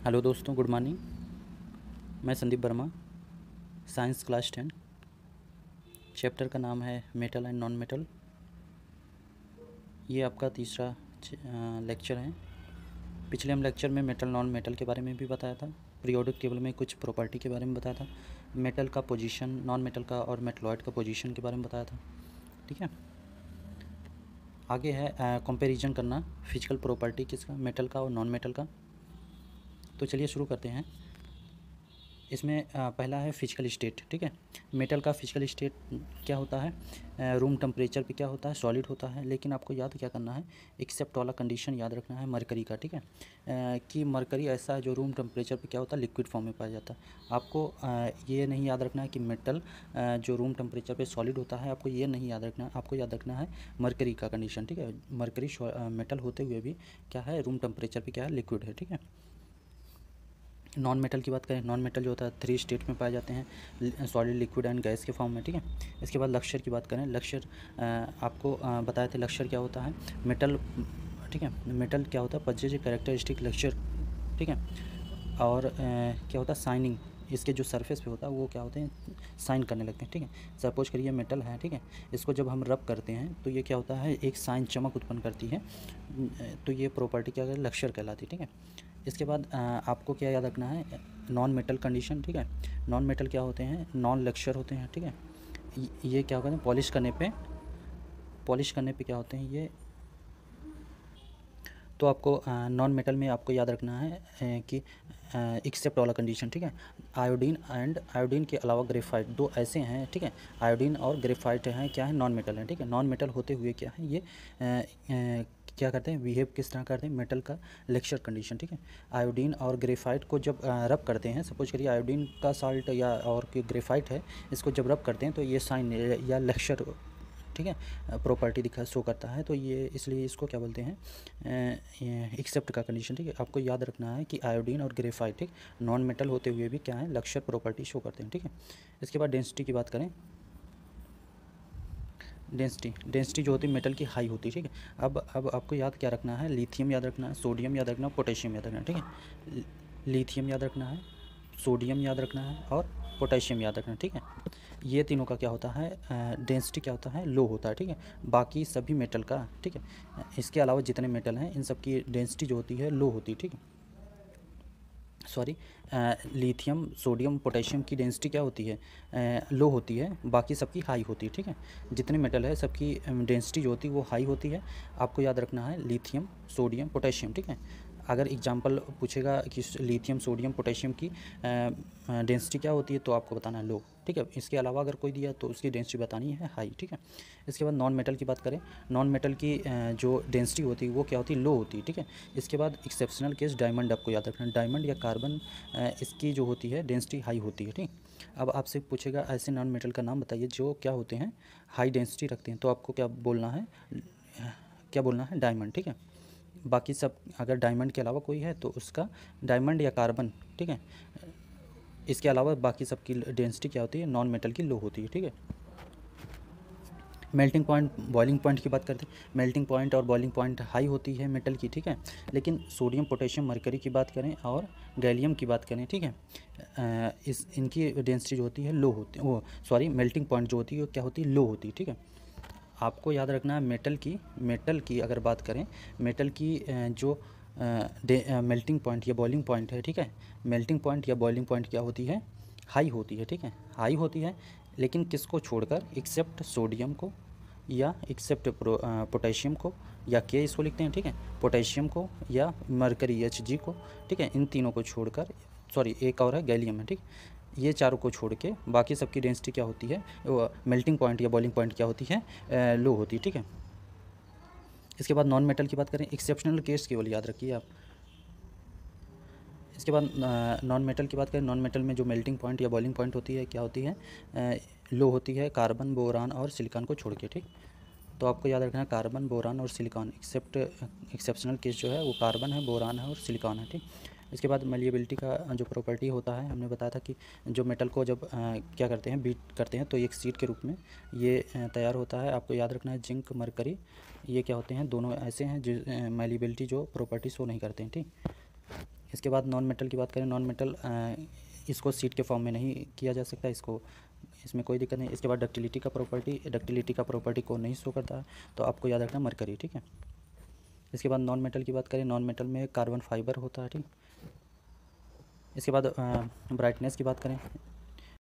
Hello दोस्तों, good morning. मैं Sandeep Verma, science class 10। Chapter का नाम है मेटल एंड नॉन मेटल। ये आपका तीसरा लेक्चर है। पिछले हम लेक्चर में मेटल नॉन मेटल के बारे में भी बताया था, पीरियोडिक टेबल में कुछ प्रॉपर्टी के बारे में बताया था, मेटल का पोजीशन, नॉन मेटल का और मेटलॉइड का पोजीशन के बारे में बताया था। ठीक है, आगे है कंपैरिजन करना फिजिकल प्रॉपर्टी किसका, मेटल का और नॉन मेटल का। तो चलिए शुरू करते हैं। इसमें पहला है फिजिकल स्टेट। ठीक है, मेटल का फिजिकल स्टेट क्या होता है, रूम टेम्परेचर पे क्या होता है, सॉलिड होता है। लेकिन आपको याद क्या करना है, एक्सेप्ट वाला कंडीशन याद रखना है मरकरी का। ठीक है, कि मरकरी ऐसा है जो रूम टेम्परेचर पे क्या होता है, लिक्विड फॉर्म में पाया जाता है। आपको ये नहीं याद रखना है कि मेटल जो रूम टेम्परेचर पे सॉलिड होता है, आपको ये नहीं याद रखना है। आपको याद रखना है मरकरी का कंडीशन। ठीक है, मरकरी मेटल होते हुए भी क्या है, रूम टेम्परेचर पे क्या है, लिक्विड है। ठीक है, नॉन मेटल की बात करें, नॉन मेटल जो होता है 3 स्टेट में पाए जाते हैं, सॉलिड, लिक्विड एंड गैस के फॉर्म में। ठीक है, इसके बाद लक्ष्यर की बात करें, लक्ष्यर आपको बताए थे लक्ष्यर क्या होता है, मेटल। ठीक है, मेटल क्या होता है, पॉजिटिव कैरेक्टरिस्टिक लक्ष्यर। ठीक है, और क्या होता है, साइनिंग। इसके जो सरफेस पे होता है वो क्या होते हैं, साइन करने लगते हैं। ठीक है, सपोज करिए मेटल है। ठीक है, इसको जब हम रब करते हैं तो ये क्या होता है, एक साइन चमक उत्पन्न करती है। तो ये प्रॉपर्टी क्या है, लक्ष्यर कहलाती है। ठीक है, इसके बाद आपको क्या याद रखना है, नॉन मेटल कंडीशन। ठीक है, नॉन मेटल क्या होते हैं, नॉन लक्ष्यर होते हैं। ठीक है, ये क्या होता है, पॉलिश करने पे क्या होते हैं ये। तो आपको नॉन मेटल में आपको याद रखना है कि एक्सेप्ट वाला कंडीशन। ठीक है, आयोडीन एंड आयोडीन के अलावा ग्रेफाइट, दो ऐसे हैं। ठीक है, आयोडीन और ग्रेफाइट हैं, क्या है, नॉन मेटल है। ठीक है, नॉन मेटल होते हुए क्या है, ये क्या करते हैं, बिहेव किस तरह करते हैं, मेटल का लेक्चर कंडीशन। ठीक है, आयोडीन और ग्रेफाइट को जब रब करते हैं, सपोज करिए आयोडीन का साल्ट या और ग्रेफाइट है, इसको जब रब करते हैं तो ये साइन या लेक्चर, ठीक है, प्रॉपर्टी दिखा शो करता है। तो ये इसलिए इसको क्या बोलते हैं, एक्सेप्ट का कंडीशन। ठीक है, आपको याद रखना है कि आयोडीन और ग्रेफाइट ठीक नॉन मेटल होते हुए भी क्या है, लक्ष्यर प्रॉपर्टी शो करते हैं। ठीक है, इसके बाद डेंसिटी की बात करें, डेंसिटी जो होती है मेटल की हाई होती है। ठीक है, अब आपको याद क्या रखना है, लिथियम याद रखना है, सोडियम याद रखना है, पोटेशियम याद रखना है। ठीक है, लिथियम याद रखना है, सोडियम याद रखना है और पोटेशियम याद रखना है। ठीक है, ये तीनों का क्या होता है, डेंसिटी क्या होता है, लो होता है। ठीक है, बाकी सभी मेटल का, ठीक है, इसके अलावा जितने मेटल हैं इन सब की डेंसिटी जो होती है लो होती है। ठीक है, सॉरी, लिथियम, सोडियम, पोटेशियम की डेंसिटी क्या होती है, लो होती है, बाकी सबकी हाई होती है। ठीक है, जितने मेटल है सबकी डेंसिटी जो होती है वो हाई होती है। आपको याद रखना है लिथियम, सोडियम, पोटेशियम। ठीक है, अगर एग्जांपल पूछेगा कि लिथियम, सोडियम, पोटेशियम की डेंसिटी क्या होती है तो आपको बताना है लो। ठीक है, इसके अलावा अगर कोई दिया तो उसकी डेंसिटी बतानी है हाई। ठीक है, इसके बाद नॉन मेटल की बात करें, नॉन मेटल की जो डेंसिटी होती है वो क्या होती है, लो होती है। ठीक है, इसके बाद एक्सेप्शनल केस डायमंड आपको याद रखना है, डायमंड या कार्बन इसकी जो होती है डेंसिटी हाई होती है। ठीक, अब आपसे पूछेगा ऐसे नॉन मेटल का नाम बताइए जो क्या होते हैं, हाई डेंसिटी रखते हैं, तो आपको क्या बोलना है, डायमंड। ठीक है, बाकी सब अगर डायमंड के अलावा कोई है तो उसका डायमंड या कार्बन। ठीक है, इसके अलावा बाकी सब की डेंसिटी क्या होती है, नॉन मेटल की लो होती है। ठीक है, मेल्टिंग पॉइंट, बॉइलिंग पॉइंट की बात करते हैं, मेल्टिंग पॉइंट और बॉइलिंग पॉइंट हाई होती है मेटल की। ठीक है, लेकिन सोडियम, पोटेशियम, मरकरी की बात करें और गैलियम की बात करें, ठीक है, इस इनकी डेंसिटी जो होती है लो होती है, वो सॉरी मेल्टिंग पॉइंट जो होती है क्या होती है, लो होती है। ठीक है, आपको याद रखना है मेटल की अगर बात करें, मेटल की जो मेल्टिंग पॉइंट या बॉइलिंग पॉइंट है, ठीक है, मेल्टिंग पॉइंट या बॉइलिंग पॉइंट क्या होती है, हाई होती है। ठीक है, हाई होती है, लेकिन किसको छोड़कर, एक्सेप्ट सोडियम को या एक्सेप्ट पोटेशियम को, या के इसको लिखते हैं। ठीक है, पोटेशियम को या मरकरी Hg को। ठीक है, इन तीनों को छोड़कर, सॉरी एक और है गैलियम है। ठीक, ये चारों को छोड़ के बाकी सबकी डेंसिटी क्या होती है, मेल्टिंग पॉइंट या बॉइलिंग पॉइंट क्या होती है, लो होती है। ठीक है, इसके बाद नॉन मेटल की बात करें, एक्सेप्शनल केस केवल याद रखिए आप। इसके बाद नॉन मेटल की बात करें, नॉन मेटल में जो मेल्टिंग पॉइंट या बॉइलिंग पॉइंट होती है क्या होती है, लो होती है, कार्बन, बोरान और सिलिकॉन को छोड़ के। ठीक, तो आपको याद रखना है कार्बन, बोरान और सिलिकॉन, एक्सेप्शनल केस जो है वो कार्बन है, बोरान है और सिलिकॉन है। ठीक, इसके बाद मलिएबिलिटी का जो प्रॉपर्टी होता है, हमने बताया था कि जो मेटल को जब क्या करते हैं, बीट करते हैं तो एक सीड के रूप में ये तैयार होता है। आपको याद रखना है जिंक, मरकरी, ये क्या होते हैं, दोनों ऐसे हैं जो मलिएबिलिटी जो प्रॉपर्टी शो नहीं करते हैं। ठीक, इसके बाद नॉन मेटल की बात करें, नॉन मेटल इसको सीट के फॉर्म में नहीं किया जा सकता, इसको इसमें कोई दिक्कत नहीं। इसके बाद डक्टिलिटी का प्रॉपर्टी को नहीं शो करता है, तो आपको याद रखना मरकरी, ठीक है। इसके बाद नॉन मेटल की बात करें, नॉन मेटल में कार्बन फाइबर होता है, ठीक। इसके बाद ब्राइटनेस की बात करें,